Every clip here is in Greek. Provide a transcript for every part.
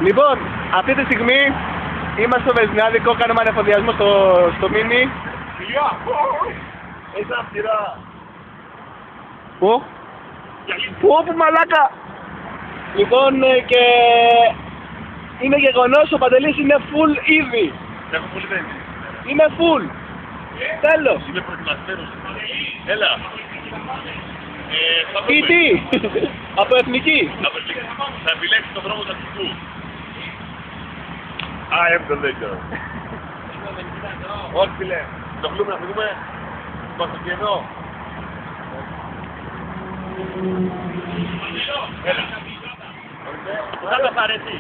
Λοιπόν, αυτή τη στιγμή είμαστε στο Βεζινάδικο, κάνουμε ανεφοδιασμό στο μίνι. Έχει αυστηρά. Πού? Πού μαλάκα! Λοιπόν, και είναι γεγονός, ο Παντελής είναι full ήδη. Έχω πολύ βέντη. Είναι full. Τέλος. Είμαι προετοιμασμένος. Έλα. Ή τι? Από εθνική. Θα επιλέξεις τον δρόμο του αστικού. Α, έβγαλε δεν ξέρω. Όχι φίλε. Το κλούμε να φύγουμε. Είμαστε και εδώ. Έλα. Θα τα παρέσει.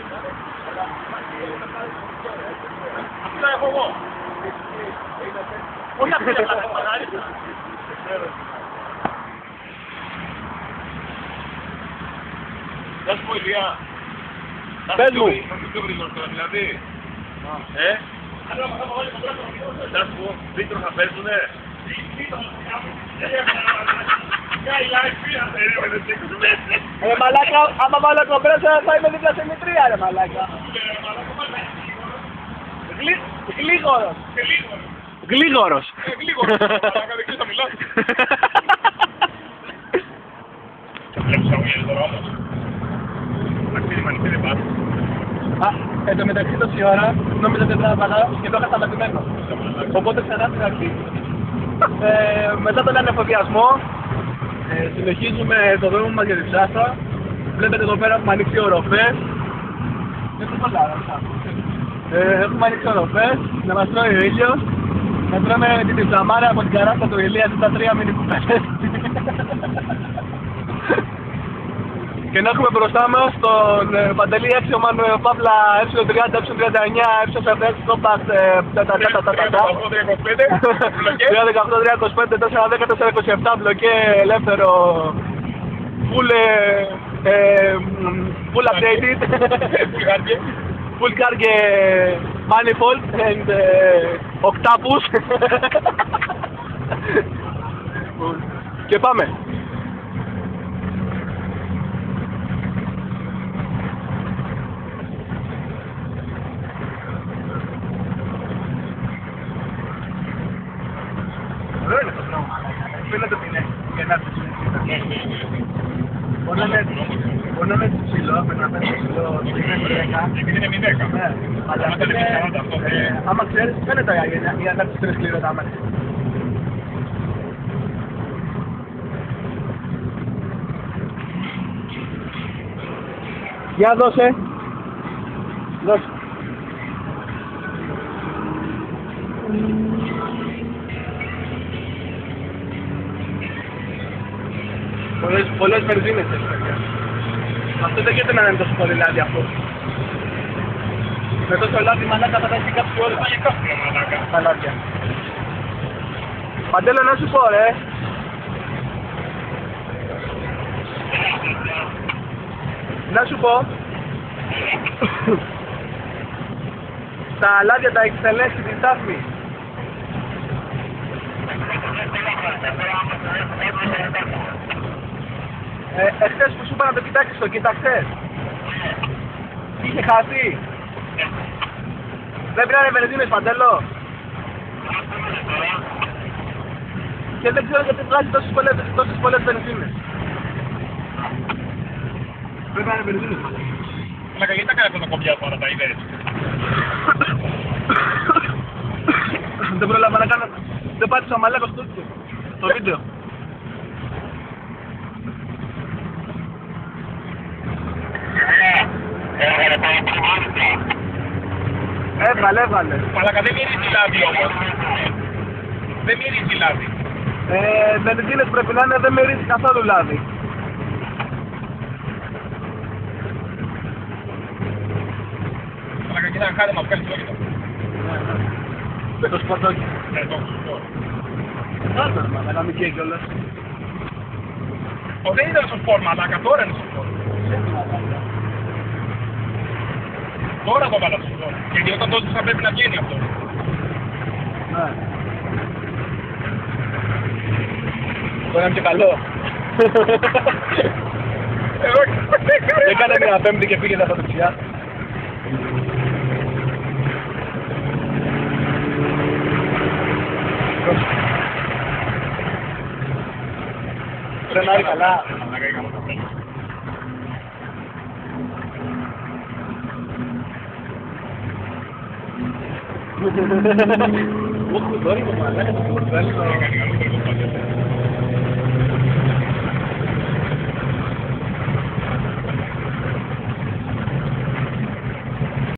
Αυτό έχω εγώ. Όχι αυτή απλά θα παρέσει. Θα σου πω Ηλία. Πες μου. Θα σου πιο γρήγορα τώρα δηλαδή. Θα σου πω, Βίκτρο θα παίζουνε. Μαλάκα, άμα βάλω κομπρέσα θα είμαι δίπλα σε μητρία ρε μαλάκα. Γλίγορος. Γλίγορος. Γλίγορος, μαλάκα, δεν ξέρεις να μιλάς. Βλέπεις αγωγές τώρα όμως. Αξίζει μανιτή δεν πάρουν. Εν τω μεταξύ τόση ώρα νόμιζα ότι θα έβαλα και το είχα σταματημένο. Οπότε ξανά στην αρχή. Μετά τον ανεφοδιασμό συνεχίζουμε το δρόμο μας για τη Ψάστα. Βλέπετε εδώ πέρα έχουμε ανοίξει οροφές. Έχουμε ανοίξει οροφές, να μας τρώει ο ήλιος. Να τρώμε την τυφλαμάρα από την καράστα του Ηλία τα 3 μίνι κουπέλες. Και να έχουμε μπροστά μας τον Παντελή Έξιωμαν Παύλα ε30, ε39, ε40, Compact, 318, 325, 410, 427, ελεύθερο, full updated, full carge manifold and octopus. Και πάμε. Δεν είναι το δρόμο. Φαίνεται ότι είναι και να το συνεχίσει. Μπορεί να είναι ψηλό, πρέπει να πέσει ψηλό, επειδή είναι 0. ναι, αλλά άμα ξέρεις, φαίνεται η ανάπτυξη είναι σκληρό τα μάτια. Για δώσε. Δώσε. Πολλές βενζίνες έχει παιδιά. Αυτό δεν γίνεται να είναι τόσο πολύ λάδι αυτό. Με τόσο λάδι μαλάκα θα τα έχει κάψει όλα. Τα λάδια. Παντέλο να σου πω ρε. Να σου πω. Τα λάδια τα έχεις τελέσει τη στάθμη. Εχθές που σου είπα να το κοιτάξεις, το κοίταξες. Είχε χαθεί. Δεν πήρανε βενζίνες Παντέλο. Και δεν ξέρω γιατί βγάζει τόσες πολλές βενζίνες. Πρέπει να είναι βενζίνες Παντέλο. Μαλάκα, γιατί τα κάνει αυτό το κομπιά τώρα, τα είδες. Δεν πρόλαβα να κάνω. Δεν πάτησα μαλάκα στο βίντεο. Έβαλε. Μαλάκα, δεν μυρίζει λάδι όμως. Δεν μυρίζει λάδι. Βενζίνες πρέπει να είναι, δεν μυρίζει καθόλου λάδι. Μαλάκα, κοίτα να χάρη μας βγάλει το όγητο. Με το σπορτόκι. Ναι, το έχω. Άντε, να μην καίει κιόλας. Δεν ήταν στο σπορ, μαλάκα, τώρα είναι στο σπορ. Τώρα το βάλα στο σπορ. Γιατί όταν τότε θα πρέπει να βγαίνει αυτό. Ναι. Τώρα είναι και καλό. Έκανε μια πέμπτη και πήγε στα δεξιά. Φρενάρει καλά. Μαλάκα ή καλό καφέ. Οχ, δόρυβο μαλάκα το πορτφέλι. Κάνει καλό καφέ.